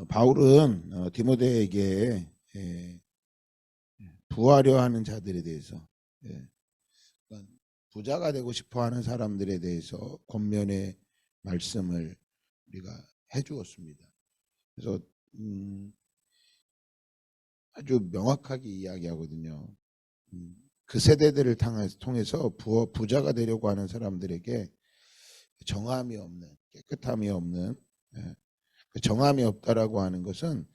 바울은 디모데에게 부하려 하는 자들에 대해서, 그러니까 부자가 되고 싶어하는 사람들에 대해서 권면의 말씀을 우리가 해주었습니다. 그래서 아주 명확하게 이야기하거든요. 그 세대들을 통해서 부자가 되려고 하는 사람들에게 정함이 없는, 깨끗함이 없는, 그 정함이 없다라고 하는 것은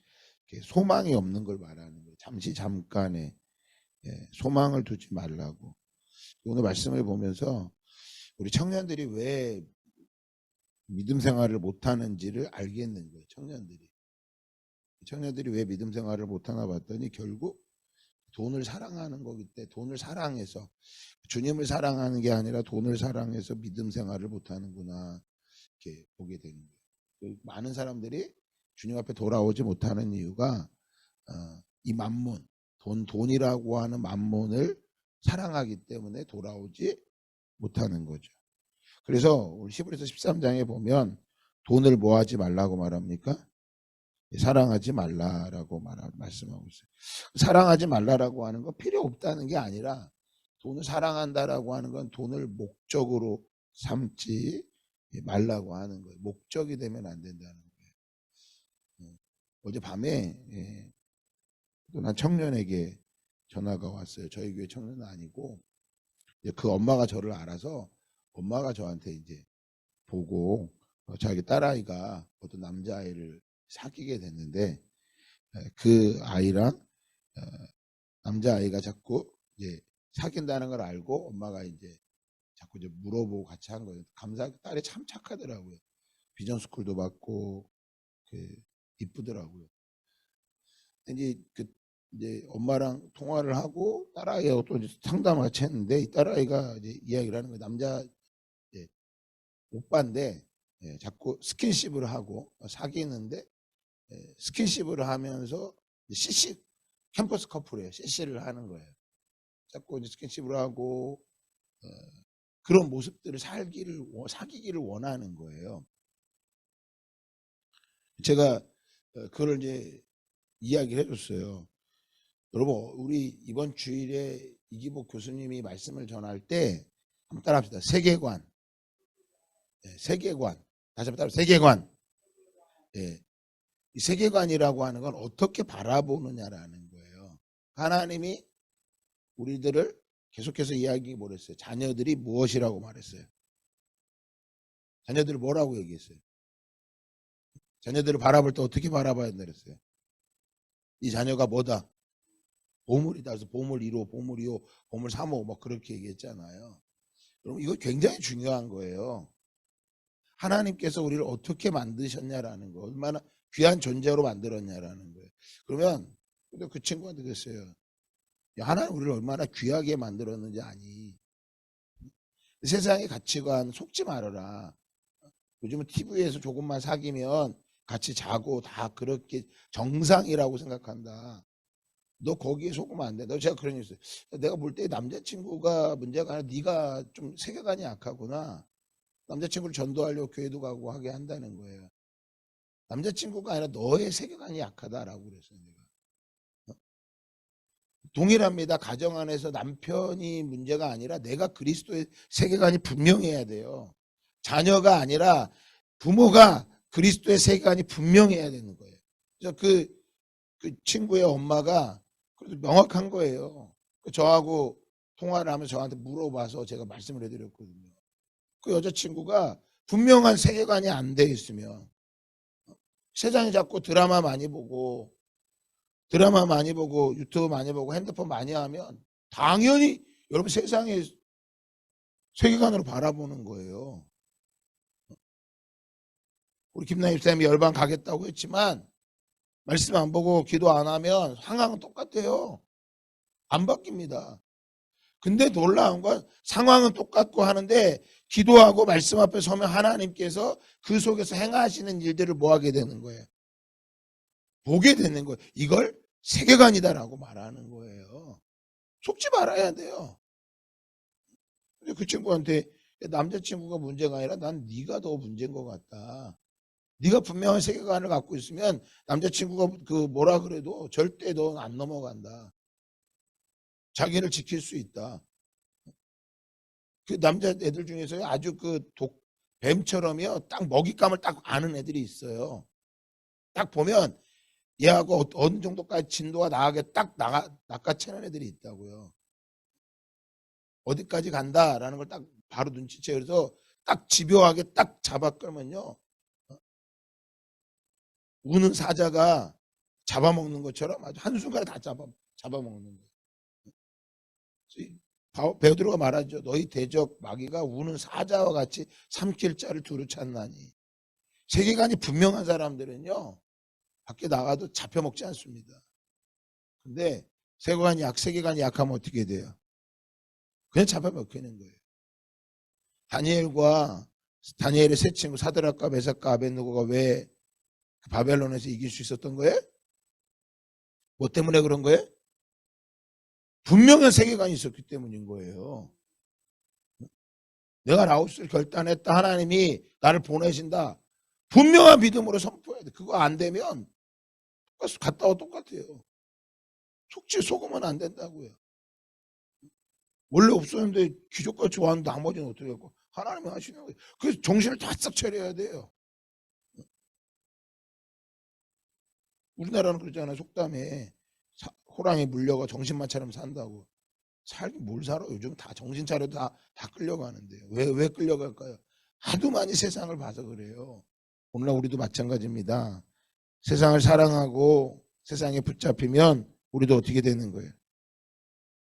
소망이 없는 걸 말하는 거예요. 잠깐의 소망을 두지 말라고. 오늘 말씀을 보면서 우리 청년들이 왜 믿음 생활을 못하는지를 알겠는 거예요. 청년들이 왜 믿음 생활을 못하나 봤더니 결국 돈을 사랑하는 거기 때문에, 돈을 사랑해서, 주님을 사랑하는 게 아니라 돈을 사랑해서 믿음 생활을 못하는구나, 이렇게 보게 되는 거예요. 많은 사람들이 주님 앞에 돌아오지 못하는 이유가 이 만몬, 돈이라고 하는 만몬을 사랑하기 때문에 돌아오지 못하는 거죠. 그래서 우리 히브리서 13장에 보면 돈을 뭐 하지 말라고 말합니까? 사랑하지 말라라고 말씀하고 있어요. 사랑하지 말라라고 하는 건 필요 없다는 게 아니라, 돈을 사랑한다라고 하는 건 돈을 목적으로 삼지 말라고 하는 거예요. 목적이 되면 안 된다는 거예요. 어젯밤에 한 청년에게 전화가 왔어요. 저희 교회 청년은 아니고, 그 엄마가 저를 알아서 엄마가 저한테 이제 보고 자기 딸아이가 어떤 남자아이를 사귀게 됐는데, 그 아이랑 남자아이가 자꾸 이제 사귄다는 걸 알고 엄마가 이제 자꾸 이제 물어보고 같이 한 거예요. 감사하게 딸이 참 착하더라고요. 비전스쿨도 받고 이쁘더라고요. 이제 이제 엄마랑 통화를 하고 딸아이하고 또 상담을 같이 했는데, 이 딸아이가 이제 이야기를 하는 거예요. 남자 오빠인데 자꾸 스킨십을 하고 사귀는데, 스킨십을 하면서 CC, 캠퍼스 커플이에요. CC를 하는 거예요. 자꾸 스킨십을 하고 그런 모습들을 사귀기를 원하는 거예요. 제가 그걸 이제 이야기를 해줬어요. 여러분, 우리 이번 주일에 이기복 교수님이 말씀을 전할 때 한번 따라합시다. 세계관. 세계관. 다시 한번 따라. 세계관. 이 세계관이라고 하는 건 어떻게 바라보느냐라는 거예요. 하나님이 우리들을 계속해서 이야기 뭐랬어요? 자녀들이 무엇이라고 말했어요? 자녀들을 뭐라고 얘기했어요? 자녀들을 바라볼 때 어떻게 바라봐야 된다 그랬어요? 이 자녀가 뭐다? 보물이다. 그래서 보물 1호, 보물 2호, 보물 3호 뭐 그렇게 얘기했잖아요. 그럼 이거 굉장히 중요한 거예요. 하나님께서 우리를 어떻게 만드셨냐라는 거, 얼마나 귀한 존재로 만들었냐라는 거예요. 그러면 그 친구한테 그랬어요. 하나님 우리를 얼마나 귀하게 만들었는지 아니? 세상의 가치관 속지 말아라. 요즘은 TV에서 조금만 사귀면 같이 자고 다 그렇게 정상이라고 생각한다. 너 거기에 속으면 안 돼. 너 제가 그런 일 있어요. 내가 볼 때 남자친구가 문제가 아니라 네가 좀 세계관이 약하구나. 남자친구를 전도하려고 교회도 가고 하게 한다는 거예요. 남자친구가 아니라 너의 세계관이 약하다라고 그랬어요. 내가. 동일합니다. 가정 안에서 남편이 문제가 아니라 내가 그리스도의 세계관이 분명해야 돼요. 자녀가 아니라 부모가 그리스도의 세계관이 분명해야 되는 거예요. 그래서 그 친구의 엄마가 그래도 명확한 거예요. 저하고 통화를 하면서 저한테 물어봐서 제가 말씀을 해드렸거든요. 그 여자친구가 분명한 세계관이 안 돼 있으면, 세상에 자꾸 드라마 많이 보고 유튜브 많이 보고 핸드폰 많이 하면 당연히 여러분 세상의 세계관으로 바라보는 거예요. 우리 김나희 집사님이 열방 가겠다고 했지만 말씀 안 보고 기도 안 하면 상황은 똑같아요. 안 바뀝니다. 근데 놀라운 건 상황은 똑같고 하는데 기도하고 말씀 앞에 서면 하나님께서 그 속에서 행하시는 일들을 뭐 하게 되는 거예요? 보게 되는 거예요. 이걸 세계관이다라고 말하는 거예요. 속지 말아야 돼요. 근데 그 친구한테 남자친구가 문제가 아니라 난 네가 더 문제인 것 같다. 네가 분명한 세계관을 갖고 있으면 남자친구가 그 뭐라 그래도 절대 넌 안 넘어간다. 자기를 지킬 수 있다. 그 남자 애들 중에서 아주 그 뱀처럼요, 딱 먹잇감을 딱 아는 애들이 있어요. 딱 보면 얘하고 어느 정도까지 진도가 나가게 딱 낚아채는 애들이 있다고요. 어디까지 간다라는 걸 딱 바로 눈치채요. 그래서 딱 집요하게 딱 잡아 끌면요, 우는 사자가 잡아먹는 것처럼 아주 한순간에 다 잡아먹는 거예요. 베드로가 말하죠. 너희 대적 마귀가 우는 사자와 같이 삼킬 자를 두루 찾나니. 세계관이 분명한 사람들은요, 밖에 나가도 잡혀먹지 않습니다. 근데 세계관이 약하면 어떻게 돼요? 그냥 잡아먹히는 거예요. 다니엘의 세 친구 사드락과 메삭과 아벳느고가 왜 바벨론에서 이길 수 있었던 거예요? 뭐 때문에 그런 거예요? 분명한 세계관이 있었기 때문인 거예요. 내가 라오스를 결단했다. 하나님이 나를 보내신다. 분명한 믿음으로 선포해야 돼. 그거 안 되면 갔다 와 똑같아요. 속지 속으면 안 된다고요. 원래 없었는데 기적같이 왔는데 나머지는 어떻게 했고 하나님이 하시는 거예요. 그래서 정신을 바싹 차려야 돼요. 우리나라는 그러잖아요. 속담에 호랑이 물려가 정신만 차리면 산다고. 살긴 뭘 살아? 요즘 다 정신 차려도 다 끌려가는데요. 왜 끌려갈까요? 하도 많이 세상을 봐서 그래요. 오늘날 우리도 마찬가지입니다. 세상을 사랑하고 세상에 붙잡히면 우리도 어떻게 되는 거예요?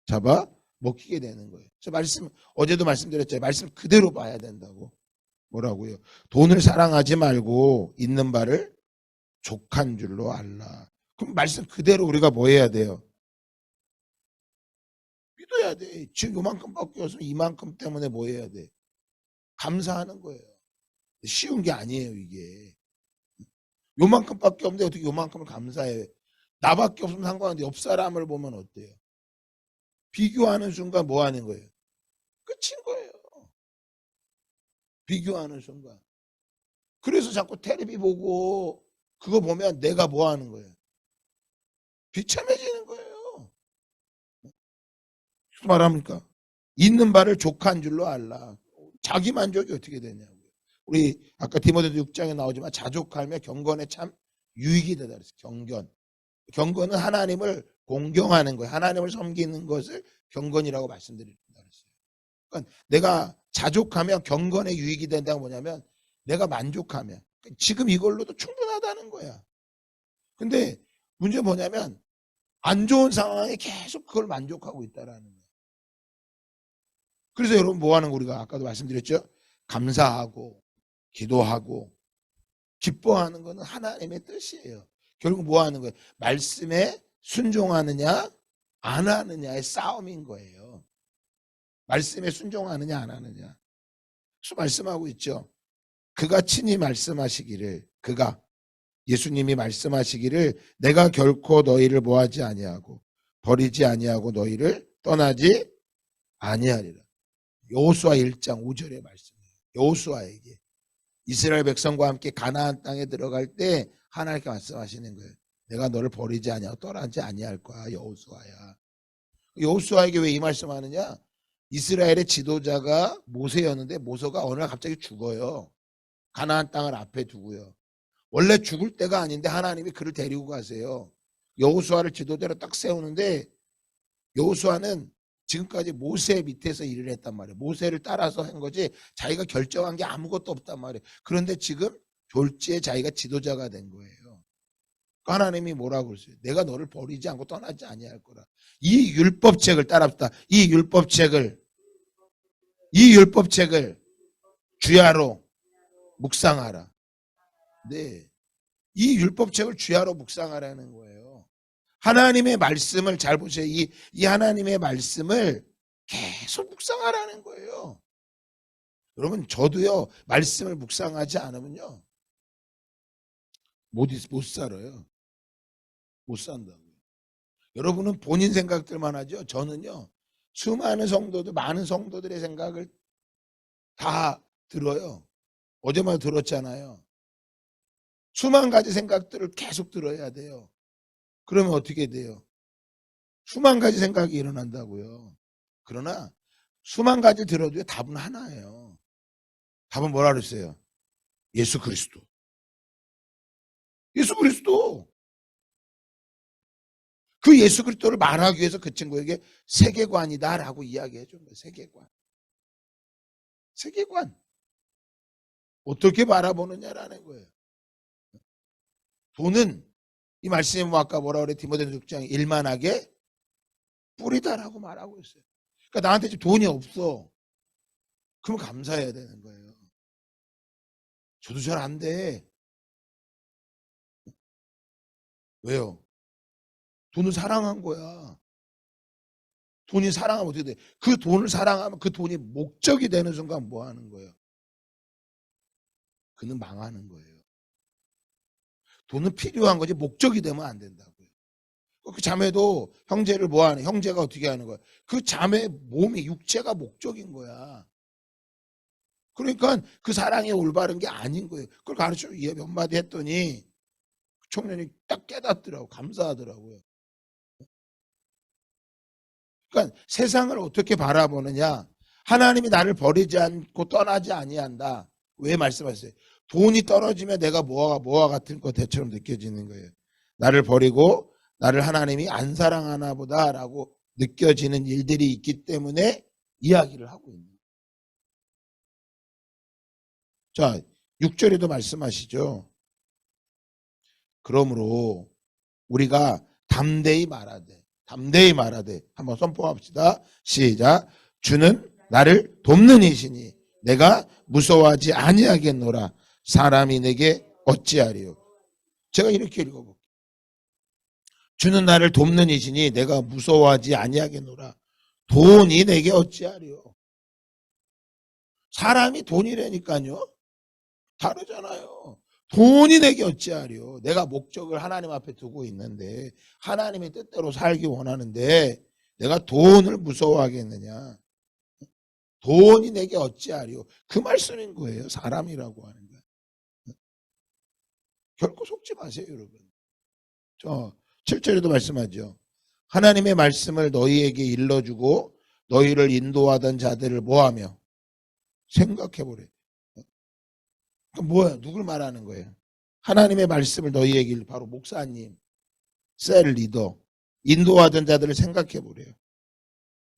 잡아 먹히게 되는 거예요. 그래서 어제도 말씀드렸잖아요. 말씀 그대로 봐야 된다고. 뭐라고요? 돈을 사랑하지 말고 있는 바를 족한 줄로 알라. 그럼 말씀 그대로 우리가 뭐 해야 돼요? 믿어야 돼. 지금 요만큼밖에 없으면 이만큼 때문에 뭐 해야 돼? 감사하는 거예요. 쉬운 게 아니에요, 이게. 요만큼밖에 없는데 어떻게 요만큼을 감사해? 나밖에 없으면 상관없는데 옆 사람을 보면 어때요? 비교하는 순간 뭐 하는 거예요? 끝인 거예요. 비교하는 순간. 그래서 자꾸 텔레비 보고 그거 보면 내가 뭐 하는 거예요? 비참해지는 거예요. 무슨 말합니까? 있는 바를 족한 줄로 알라. 자기 만족이 어떻게 되냐고요. 우리 아까 디모데도 6장에 나오지만 자족하며 경건에 참 유익이 되다 그랬어요. 경건은 하나님을 공경하는 거예요. 하나님을 섬기는 것을 경건이라고 말씀드린다 그랬어요. 그러니까 내가 자족하면 경건에 유익이 된다고 뭐냐면 내가 만족하면 지금 이걸로도 충분하다는 거야. 근데 문제 뭐냐면 안 좋은 상황에 계속 그걸 만족하고 있다라는 거예요. 그래서 여러분 뭐 하는 거 우리가 아까도 말씀드렸죠. 감사하고 기도하고 기뻐하는 것은 하나님의 뜻이에요. 결국 뭐 하는 거예요? 말씀에 순종하느냐 안 하느냐의 싸움인 거예요. 말씀에 순종하느냐 안 하느냐. 그래서 말씀하고 있죠. 그가 친히 말씀하시기를 예수님이 말씀하시기를 내가 결코 너희를 뭐하지 아니하고 버리지 아니하고 너희를 떠나지 아니하리라. 여호수아 1장 5절의 말씀이에요. 여호수아에게 이스라엘 백성과 함께 가나안 땅에 들어갈 때 하나님께 말씀하시는 거예요. 내가 너를 버리지 아니하고 떠나지 아니할 거야. 여호수아야. 여호수아에게 왜 이 말씀하느냐? 이스라엘의 지도자가 모세였는데 모세가 어느 날 갑자기 죽어요. 가나안 땅을 앞에 두고요. 원래 죽을 때가 아닌데 하나님이 그를 데리고 가세요. 여호수아를 지도자로 딱 세우는데 여호수아는 지금까지 모세 밑에서 일을 했단 말이에요. 모세를 따라서 한 거지 자기가 결정한 게 아무것도 없단 말이에요. 그런데 지금 졸지에 자기가 지도자가 된 거예요. 하나님이 뭐라고 그랬어요? 내가 너를 버리지 않고 떠나지 아니할 거라. 이 율법책을 따라합시다. 이 율법책을 주야로 묵상하라. 네, 이 율법책을 주야로 묵상하라는 거예요. 하나님의 말씀을 잘 보세요. 이 하나님의 말씀을 계속 묵상하라는 거예요. 여러분 저도요 말씀을 묵상하지 않으면요 못 살아요. 못 산다고요. 여러분은 본인 생각들만 하죠. 저는요 수많은 성도들 많은 성도들의 생각을 다 들어요. 어제만 들었잖아요. 수만 가지 생각들을 계속 들어야 돼요. 그러면 어떻게 돼요? 수만 가지 생각이 일어난다고요. 그러나 수만 가지 들어도 답은 하나예요. 답은 뭐라 그랬어요? 예수 그리스도. 예수 그리스도. 그 예수 그리스도를 말하기 위해서 그 친구에게 세계관이다라고 이야기해 준 거예요. 세계관. 세계관. 어떻게 바라보느냐라는 거예요. 돈은 이 말씀이 뭐 아까 뭐라 그래? 디모데전서 6장 일만하게 뿌리다라고 말하고 있어요. 그러니까 나한테 지금 돈이 없어. 그럼 감사해야 되는 거예요. 저도 잘 안 돼. 왜요? 돈을 사랑한 거야. 돈이 사랑하면 어떻게 돼? 그 돈을 사랑하면 그 돈이 목적이 되는 순간 뭐 하는 거예요? 그는 망하는 거예요. 돈은 필요한 거지 목적이 되면 안 된다고요. 그 자매도 형제를 뭐 하는, 형제가 어떻게 하는 거야? 그 자매 몸이, 육체가 목적인 거야. 그러니까 그 사랑이 올바른 게 아닌 거예요. 그걸 가르쳐 몇 마디 했더니 청년이 딱 깨닫더라고. 감사하더라고요. 그러니까 세상을 어떻게 바라보느냐. 하나님이 나를 버리지 않고 떠나지 아니한다. 왜 말씀하셨어요? 돈이 떨어지면 내가 뭐와 같은 것처럼 느껴지는 거예요. 나를 버리고 나를 하나님이 안 사랑하나 보다라고 느껴지는 일들이 있기 때문에 이야기를 하고 있는 거예요. 자, 6절에도 말씀하시죠. 그러므로 우리가 담대히 말하되 한번 선포합시다. 시작. 주는 나를 돕는 이시니 내가 무서워하지 아니하겠노라. 사람이 내게 어찌하리요. 제가 이렇게 읽어볼게요. 주는 나를 돕는 이시니 내가 무서워하지 아니하겠노라. 돈이 내게 어찌하리요. 사람이 돈이라니까요. 다르잖아요. 돈이 내게 어찌하리요. 내가 목적을 하나님 앞에 두고 있는데 하나님의 뜻대로 살기 원하는데 내가 돈을 무서워하겠느냐. 돈이 내게 어찌하리요. 그 말씀인 거예요. 사람이라고 하는 거예요. 결코 속지 마세요, 여러분. 저 7절에도 말씀하죠. 하나님의 말씀을 너희에게 일러주고 너희를 인도하던 자들을 뭐하며 생각해보래. 뭐야? 누굴 말하는 거예요? 하나님의 말씀을 너희에게, 바로 목사님, 셀 리더, 인도하던 자들을 생각해보래요.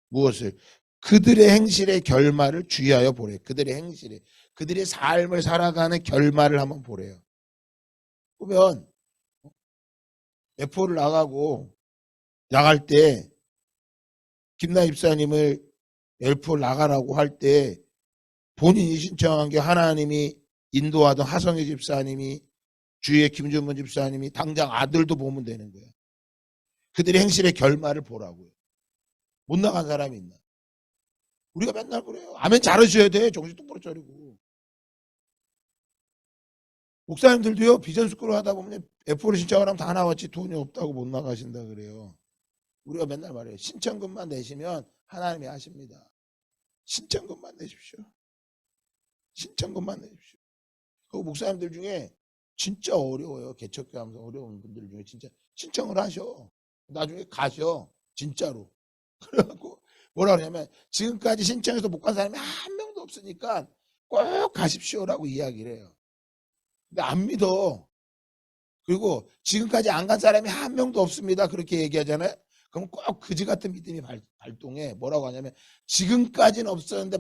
무엇을? 그들의 행실의 결말을 주의하여 보래. 그들의 행실에, 그들의 삶을 살아가는 결말을 한번 보래요. 보면 F4를 나갈 때 김나 집사님을 F4 나가라고 할 때 본인이 신청한 게 하나님이 인도하던 하성희 집사님이, 주위의 김준문 집사님이, 당장 아들도 보면 되는 거예요. 그들의 행실의 결말을 보라고요. 못 나간 사람이 있나? 우리가 맨날 그래요. 아멘 잘하셔야 돼. 정신 똑바로 차리고. 목사님들도요, 비전 스쿨을 하다 보면 F4를 신청을 하면 다 나왔지 돈이 없다고 못 나가신다 그래요. 우리가 맨날 말해요. 신청금만 내시면 하나님이 하십니다. 신청금만 내십시오. 신청금만 내십시오. 그 목사님들 중에 진짜 어려워요. 개척교 하면서 어려운 분들 중에 진짜 신청을 하셔. 나중에 가셔. 진짜로. 그래갖고 뭐라 그러냐면 지금까지 신청해서 못 간 사람이 한 명도 없으니까 꼭 가십시오라고 이야기를 해요. 근데 안 믿어. 그리고 지금까지 안 간 사람이 한 명도 없습니다. 그렇게 얘기하잖아요. 그럼 꼭 그지 같은 믿음이 발동해. 뭐라고 하냐면 지금까지는 없었는데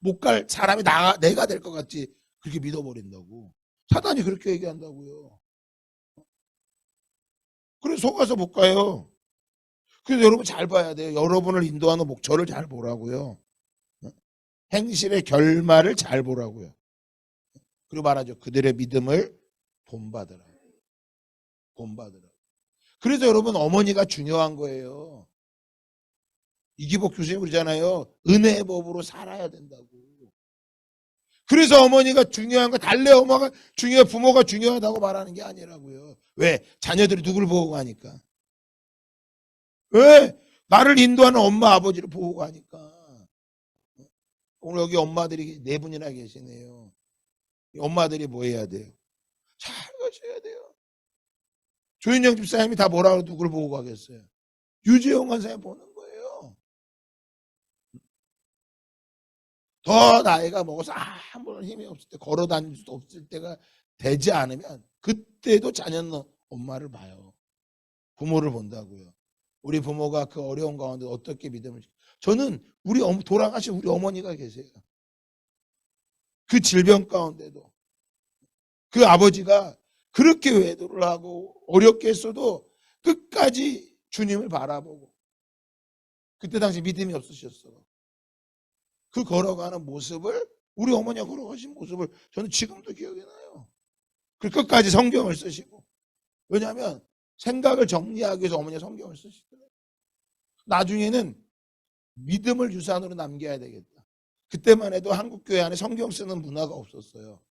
못 갈 사람이 내가 될 것 같지. 그렇게 믿어버린다고. 사단이 그렇게 얘기한다고요. 그래서 속아서 못 가요. 그래서 여러분 잘 봐야 돼요. 여러분을 인도하는 목표를 잘 보라고요. 행실의 결말을 잘 보라고요. 그리고 말하죠. 그들의 믿음을 본받으라. 본받으라. 그래서 여러분 어머니가 중요한 거예요. 이기복 교수님 그러잖아요. 은혜의 법으로 살아야 된다고. 그래서 어머니가 중요한 거, 달래 엄마가 중요해, 부모가 중요하다고 말하는 게 아니라고요. 왜? 자녀들이 누굴 보고 가니까. 왜? 나를 인도하는 엄마, 아버지를 보고 가니까. 오늘 여기 엄마들이 4분이나 계시네요. 엄마들이 뭐 해야 돼요? 잘 조윤영 집사님이 다 뭐라고 누굴 보고 가겠어요? 유재용 권사님 보는 거예요. 더 나이가 먹어서 아무런 힘이 없을 때, 걸어 다닐 수도 없을 때가 되지 않으면 그때도 자녀는 엄마를 봐요. 부모를 본다고요. 우리 부모가 그 어려운 가운데 어떻게 믿음을, 저는 우리 돌아가신 우리 어머니가 계세요. 그 질병 가운데도 그 아버지가 그렇게 외도를 하고 어렵게 했어도 끝까지 주님을 바라보고, 그때 당시 믿음이 없으셨어. 그 걸어가는 모습을, 우리 어머니가 걸어가신 모습을 저는 지금도 기억이 나요. 그 끝까지 성경을 쓰시고. 왜냐하면 생각을 정리하기 위해서 어머니가 성경을 쓰시더라고요. 나중에는 믿음을 유산으로 남겨야 되겠다. 그때만 해도 한국 교회 안에 성경 쓰는 문화가 없었어요.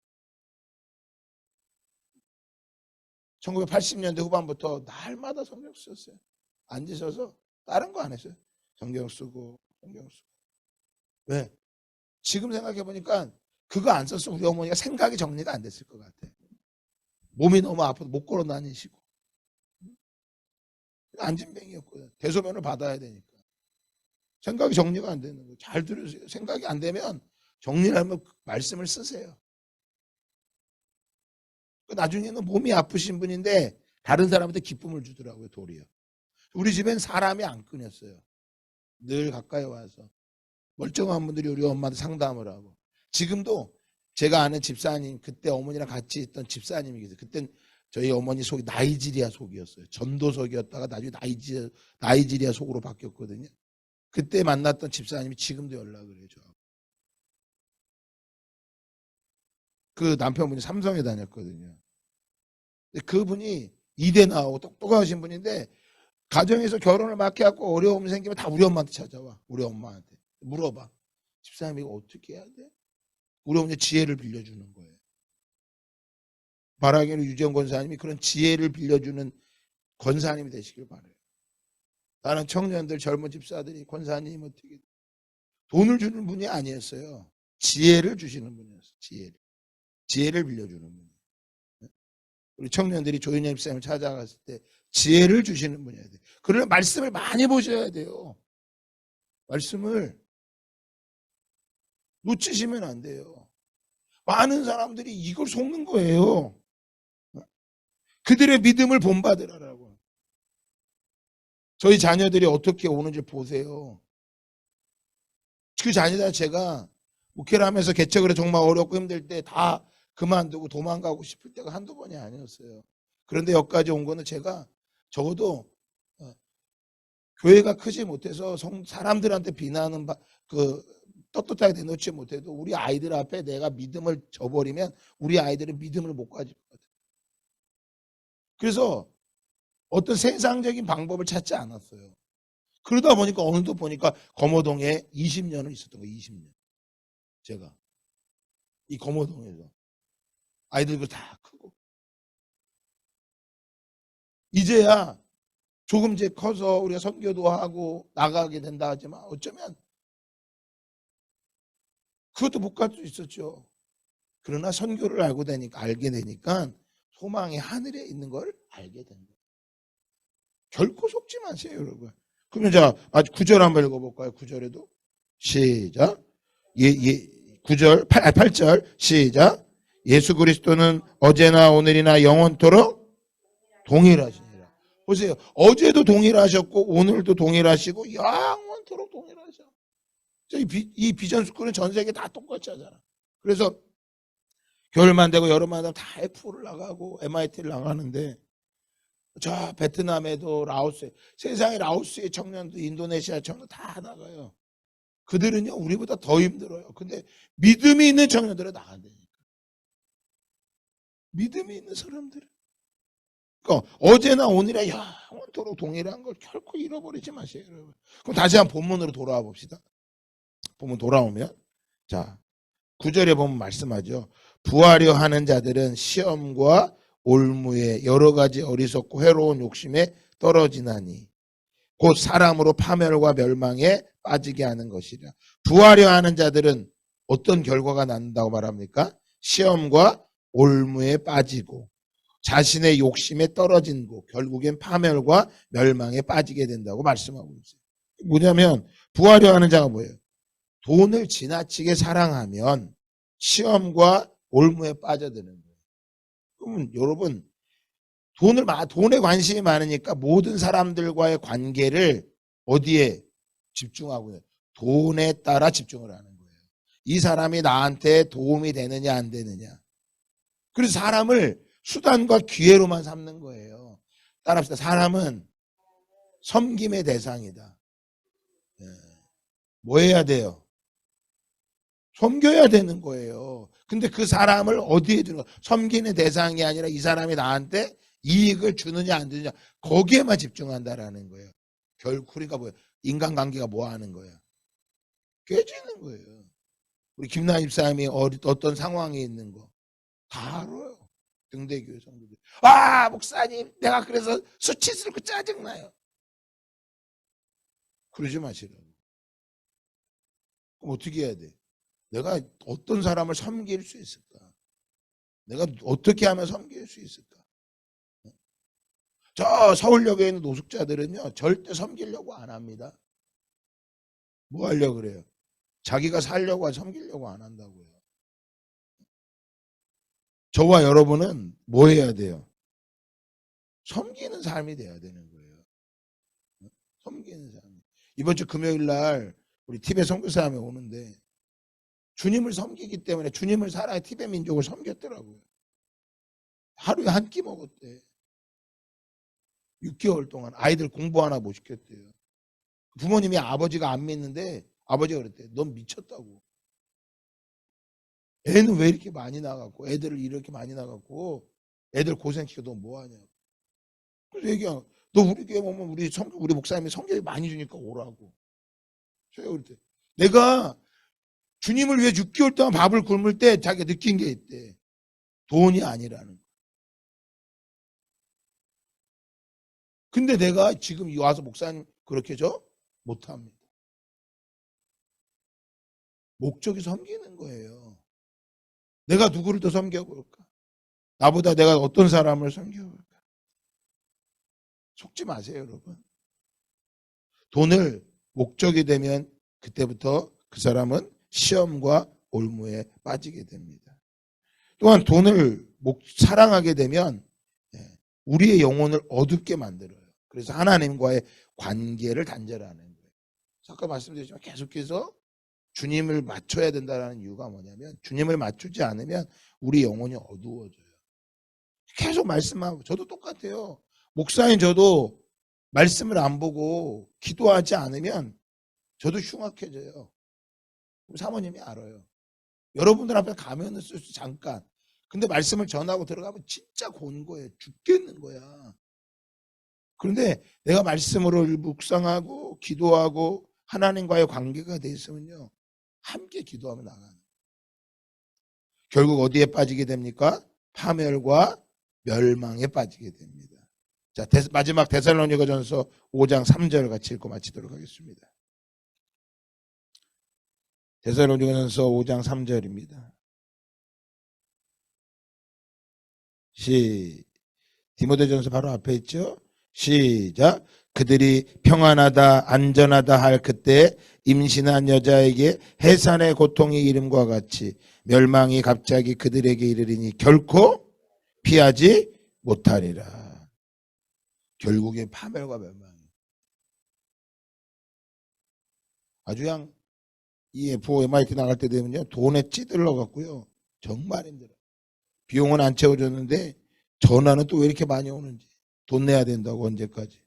1980년대 후반부터 날마다 성경 쓰셨어요. 앉으셔서 다른 거 안 했어요. 성경 쓰고 성경 쓰고. 왜? 지금 생각해 보니까 그거 안 썼으면 우리 어머니가 생각이 정리가 안 됐을 것 같아. 몸이 너무 아파서 못 걸어 다니시고 안진뱅이였거든. 대소변을 받아야 되니까. 생각이 정리가 안 되는 거예요. 잘 들으세요. 생각이 안 되면 정리를 하면 말씀을 쓰세요. 나중에는 몸이 아프신 분인데 다른 사람한테 기쁨을 주더라고요. 도리어. 우리 집엔 사람이 안 끊였어요. 늘 가까이 와서 멀쩡한 분들이 우리 엄마한테 상담을 하고. 지금도 제가 아는 집사님, 그때 어머니랑 같이 있던 집사님이 계세요. 그땐 저희 어머니 속이 나이지리아 속이었어요. 전도석이었다가 나중에 나이지리아 속으로 바뀌었거든요. 그때 만났던 집사님이 지금도 연락을 해줘. 그 남편분이 삼성에 다녔거든요. 근데 그분이 이대 나오고 똑똑하신 분인데, 가정에서 결혼을 막 해갖고 어려움이 생기면 다 우리 엄마한테 찾아와. 우리 엄마한테 물어봐. 집사님 이거 어떻게 해야 돼? 우리 어머니 지혜를 빌려주는 거예요. 바라기는 유재영 권사님이 그런 지혜를 빌려주는 권사님이 되시길 바라요. 다른 청년들, 젊은 집사들이 권사님 어떻게, 돈을 주는 분이 아니었어요. 지혜를 주시는 분이었어요. 지혜를 빌려주는 분이에요. 우리 청년들이 조윤영 집사님을 찾아갔을 때 지혜를 주시는 분이어야 돼요. 그러나 말씀을 많이 보셔야 돼요. 말씀을 놓치시면 안 돼요. 많은 사람들이 이걸 속는 거예요. 그들의 믿음을 본받으라고. 저희 자녀들이 어떻게 오는지 보세요. 그 자녀들 제가 목회를 하면서 개척을 정말 어렵고 힘들 때 다 그만두고 도망가고 싶을 때가 한두 번이 아니었어요. 그런데 여기까지 온 거는 제가 적어도 교회가 크지 못해서 사람들한테 비난은 떳떳하게 내놓지 못해도 우리 아이들 앞에 내가 믿음을 저버리면 우리 아이들은 믿음을 못 가질 것 같아요. 그래서 어떤 세상적인 방법을 찾지 않았어요. 그러다 보니까 어느덧 보니까 검호동에 20년을 있었던 거예요. 20년. 제가 이 검호동에서 아이들도 다 크고, 이제야 조금 이제 커서 우리가 선교도 하고 나가게 된다 하지만 어쩌면 그것도 못 갈 수 있었죠. 그러나 선교를 알게 되니까 소망이 하늘에 있는 걸 알게 된 거예요. 결코 속지 마세요, 여러분. 그러면 자, 9절 한번 읽어볼까요? 9절에도 시작. 9절, 8절 시작. 예수 그리스도는 어제나 오늘이나 영원토록 동일하시니라. 보세요. 어제도 동일하셨고 오늘도 동일하시고 영원토록 동일하셔. 이 비전 스쿨은 전 세계 다 똑같이 하잖아. 그래서 겨울만 되고 여름만 되면 다 F를 나가고 MIT를 나가는데, 저 베트남에도 라오스에, 세상에 라오스의 청년도 인도네시아 청년 다 나가요. 그들은요 우리보다 더 힘들어요. 근데 믿음이 있는 청년들은 나간다니까. 믿음이 있는 사람들은. 그러니까 어제나 오늘이나 영원토록 동일한 걸 결코 잃어버리지 마세요, 여러분. 그럼 다시 한번 본문으로 돌아와 봅시다. 본문 돌아오면 자 9절에 보면 말씀하죠. 부하려 하는 자들은 시험과 올무에 여러 가지 어리석고 해로운 욕심에 떨어지나니 곧 사람으로 파멸과 멸망에 빠지게 하는 것이라. 부하려 하는 자들은 어떤 결과가 난다고 말합니까? 시험과 올무에 빠지고 자신의 욕심에 떨어진고 결국엔 파멸과 멸망에 빠지게 된다고 말씀하고 있어요. 뭐냐면 부하려 하는 자가 뭐예요? 돈을 지나치게 사랑하면 시험과 올무에 빠져드는 거예요. 그러면 여러분 돈에 관심이 많으니까 모든 사람들과의 관계를 어디에 집중하고 있어요? 돈에 따라 집중을 하는 거예요. 이 사람이 나한테 도움이 되느냐 안 되느냐. 그래서 사람을 수단과 기회로만 삼는 거예요. 따라합시다. 사람은 섬김의 대상이다. 뭐 해야 돼요? 섬겨야 되는 거예요. 근데 그 사람을 어디에 두는 거예요? 섬기는 대상이 아니라 이 사람이 나한테 이익을 주느냐 안 주느냐 거기에만 집중한다라는 거예요. 결국 우리가 뭐예요? 인간관계가 뭐 하는 거예요? 깨지는 거예요. 우리 김나희 집사님이 어떤 상황에 있는 거 다 알아요. 등대교회 성도들. 아 목사님 내가 그래서 수치스럽고 짜증나요. 그러지 마시라고. 그럼 어떻게 해야 돼? 내가 어떤 사람을 섬길 수 있을까? 내가 어떻게 하면 섬길 수 있을까? 저 서울역에 있는 노숙자들은요 절대 섬기려고 안 합니다. 뭐 하려고 그래요? 자기가 살려고 섬기려고 안 한다고요. 저와 여러분은 뭐 해야 돼요? 섬기는 삶이 돼야 되는 거예요. 섬기는 삶. 이번 주 금요일 날 우리 티베트 선교사람이 오는데 주님을 섬기기 때문에 주님을 살아야 티베트 민족을 섬겼더라고요. 하루에 한 끼 먹었대. 6개월 동안 아이들 공부 하나 못 시켰대요. 부모님이 아버지가 안 믿는데 아버지가 그랬대. 넌 미쳤다고. 애는 왜 이렇게 많이 나갔고 애들을 이렇게 많이 나갔고 애들 고생시켜 너 뭐하냐고. 그래서 얘기한 너 우리 교회 오면 우리 목사님이 성경이 많이 주니까 오라고. 제가 그랬대. 내가 주님을 위해 6개월 동안 밥을 굶을 때 자기가 느낀 게 있대. 돈이 아니라는 거. 근데 내가 지금 와서 목사님 그렇게 줘? 못합니다. 목적이 섬기는 거예요. 내가 누구를 더 섬겨볼까? 나보다 내가 어떤 사람을 섬겨볼까? 속지 마세요, 여러분. 돈을 목적이 되면 그때부터 그 사람은 시험과 올무에 빠지게 됩니다. 또한 돈을 사랑하게 되면 우리의 영혼을 어둡게 만들어요. 그래서 하나님과의 관계를 단절하는 거예요. 아까 말씀드렸지만 계속해서 주님을 맞춰야 된다는 이유가 뭐냐면 주님을 맞추지 않으면 우리 영혼이 어두워져요. 계속 말씀하고 저도 똑같아요. 목사인 저도 말씀을 안 보고 기도하지 않으면 저도 흉악해져요. 사모님이 알아요. 여러분들 앞에 가면은 쓸 수 잠깐. 근데 말씀을 전하고 들어가면 진짜 곤 거예요. 죽겠는 거야. 그런데 내가 말씀으로 묵상하고 기도하고 하나님과의 관계가 돼 있으면요. 함께 기도하며 나가는 거예요. 결국 어디에 빠지게 됩니까? 파멸과 멸망에 빠지게 됩니다. 자, 마지막 데살로니가전서 5장 3절 같이 읽고 마치도록 하겠습니다. 데살로니가전서 5장 3절입니다. 디모데전서 바로 앞에 있죠. 시작. 그들이 평안하다 안전하다 할 그때 임신한 여자에게 해산의 고통이 이름과 같이 멸망이 갑자기 그들에게 이르리니 결코 피하지 못하리라. 결국에 파멸과 멸망이. 아주 그냥 이 F.O. MIT 나갈 때 되면요 돈에 찌들러 갖고요 정말 힘들어. 비용은 안 채워줬는데 전화는 또 왜 이렇게 많이 오는지. 돈 내야 된다고 언제까지.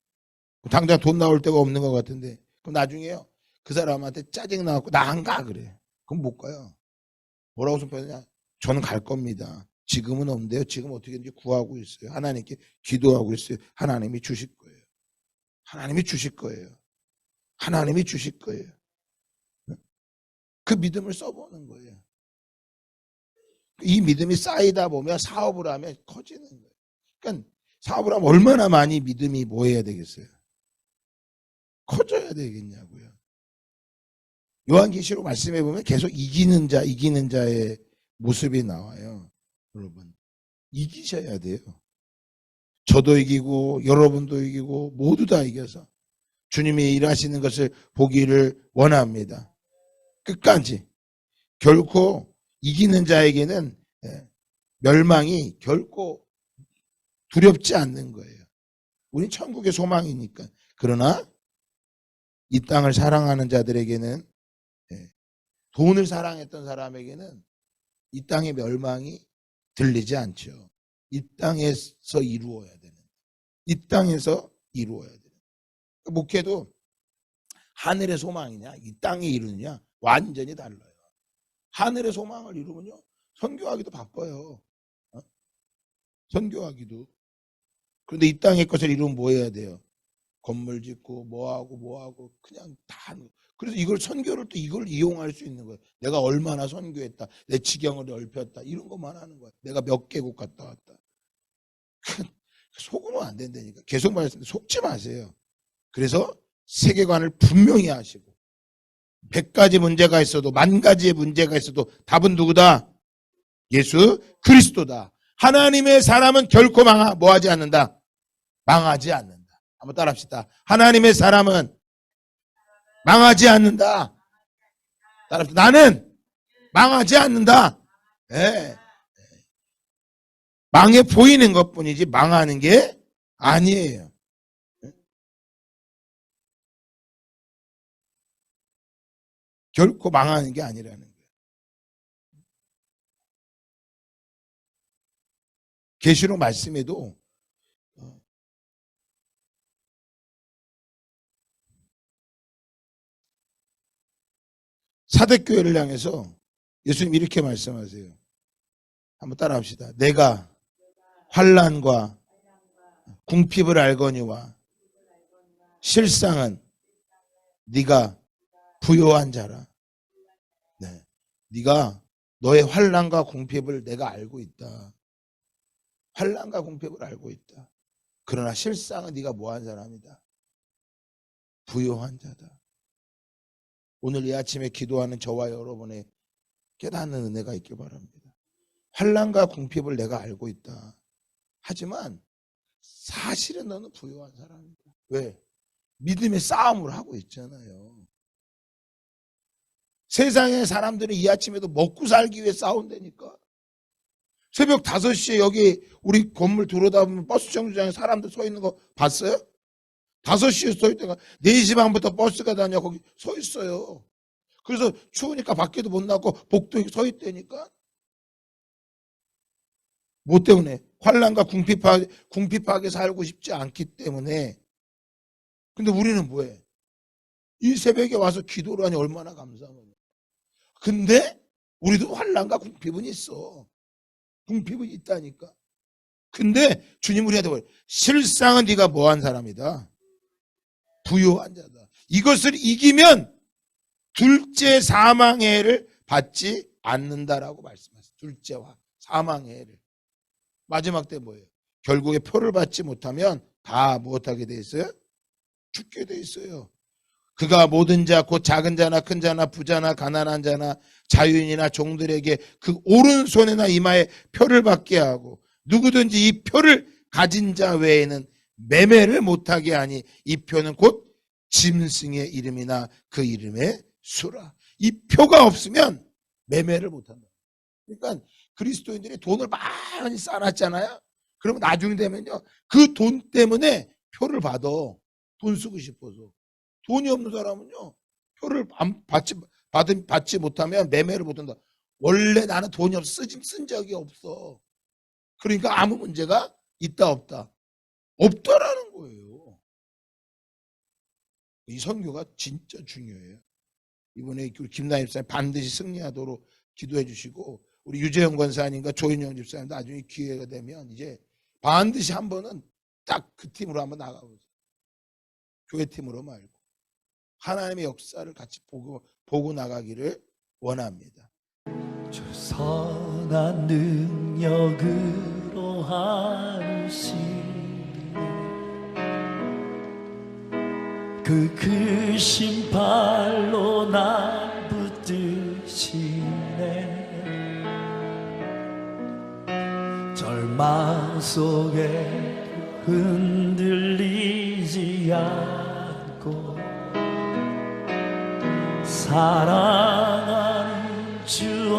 당장 돈 나올 데가 없는 것 같은데 그럼 나중에요 그 사람한테 짜증 나갖고 나 안 가 그래. 그럼 못 가요. 뭐라고 선포하냐? 저는 갈 겁니다. 지금은 없는데요. 지금 어떻게든지 구하고 있어요. 하나님께 기도하고 있어요. 하나님이 주실 거예요. 하나님이 주실 거예요. 하나님이 주실 거예요. 그 믿음을 써보는 거예요. 이 믿음이 쌓이다 보면 사업을 하면 커지는 거예요. 그러니까 사업을 하면 얼마나 많이 믿음이 뭐 해야 되겠어요? 커져야 되겠냐고요. 요한계시록 말씀해 보면 계속 이기는 자의 모습이 나와요. 여러분 이기셔야 돼요. 저도 이기고 여러분도 이기고 모두 다 이겨서 주님이 일하시는 것을 보기를 원합니다. 끝까지. 결코 이기는 자에게는 멸망이 결코 두렵지 않는 거예요. 우린 천국의 소망이니까. 그러나 이 땅을 사랑하는 자들에게는, 돈을 사랑했던 사람에게는 이 땅의 멸망이 들리지 않죠. 이 땅에서 이루어야 되는, 이 땅에서 이루어야 되는. 목회도 하늘의 소망이냐 이 땅에 이루느냐 완전히 달라요. 하늘의 소망을 이루면요 선교하기도 바빠요. 선교하기도. 그런데 이 땅의 것을 이루면 뭐 해야 돼요? 건물 짓고 뭐하고 그냥 다 하는 거예요. 그래서 이걸 선교를 또 이걸 이용할 수 있는 거예요. 내가 얼마나 선교했다, 내 지경을 넓혔다, 이런 것만 하는 거예요. 내가 몇 개국 갔다 왔다. 속으면 안 된다니까. 계속 말했는데 속지 마세요. 그래서 세계관을 분명히 하시고 100가지 문제가 있어도 10,000가지의 문제가 있어도 답은 누구다? 예수 그리스도다. 하나님의 사람은 결코 뭐하지 않는다? 망하지 않는다. 한번 따라합시다. 하나님의 사람은 망하지 않는다. 따라합시다. 나는 망하지 않는다. 네. 망해 보이는 것뿐이지 망하는 게 아니에요. 결코 망하는 게 아니라는 거예요. 계시록 말씀에도 사대교회를 향해서 예수님 이렇게 말씀하세요. 한번 따라합시다. 내가 환난과 궁핍을 알거니와 실상은 네가 부요한 자라. 네. 네가 너의 환난과 궁핍을 내가 알고 있다. 환난과 궁핍을 알고 있다. 그러나 실상은 네가 뭐한 사람이다. 부요한 자다. 오늘 이 아침에 기도하는 저와 여러분의 깨닫는 은혜가 있길 바랍니다. 환난과 궁핍을 내가 알고 있다. 하지만 사실은 너는 부요한 사람이다. 왜? 믿음의 싸움을 하고 있잖아요. 세상의 사람들은 이 아침에도 먹고 살기 위해 싸운다니까. 새벽 5시에 여기 우리 건물 들어다보면 버스 정류장에 사람들 서 있는 거 봤어요? 5시에 서 있다가 4시 반부터 버스가 다녀 거기 서 있어요. 그래서 추우니까 밖에도 못 나고 복도에 서 있다니까. 뭐 때문에? 환난과 궁핍하게 살고 싶지 않기 때문에. 근데 우리는 뭐해? 이 새벽에 와서 기도를 하니 얼마나 감사하냐. 근데 우리도 환난과 궁핍은 있어. 궁핍은 있다니까. 근데 주님 우리한테 뭐예요? 실상은 네가 뭐한 사람이다. 부요한 자다. 이것을 이기면 둘째 사망의 해를 받지 않는다라고 말씀하셨어요. 둘째와 사망의 해를. 마지막 때 뭐예요? 결국에 표를 받지 못하면 다 무엇하게 돼 있어요? 죽게 돼 있어요. 그가 모든 자 곧 작은 자나 큰 자나 부자나 가난한 자나 자유인이나 종들에게 그 오른손이나 이마에 표를 받게 하고 누구든지 이 표를 가진 자 외에는 매매를 못하게 하니 이 표는 곧 짐승의 이름이나 그 이름의 수라. 이 표가 없으면 매매를 못한다. 그러니까 그리스도인들이 돈을 많이 쌓아놨잖아요. 그러면 나중에 되면요 그 돈 때문에 표를 받아. 돈 쓰고 싶어서. 돈이 없는 사람은요 표를 받지 못하면 매매를 못한다. 원래 나는 돈이 없어 쓴 적이 없어. 그러니까 아무 문제가 있다 없다? 없다라는 거예요. 이 선교가 진짜 중요해요. 이번에 우리 김나희 집사님 반드시 승리하도록 기도해 주시고 우리 유재영 권사님과 조인영 집사님 나중에 기회가 되면 이제 반드시 한 번은 딱 그 팀으로 한번 나가보세요. 교회 팀으로 말고 하나님의 역사를 같이 보고 나가기를 원합니다. 주 선한 능력으로 하시네 그 크신 발로 나 붙드시네 절망 속에 흔들리지 않고 사랑하는 주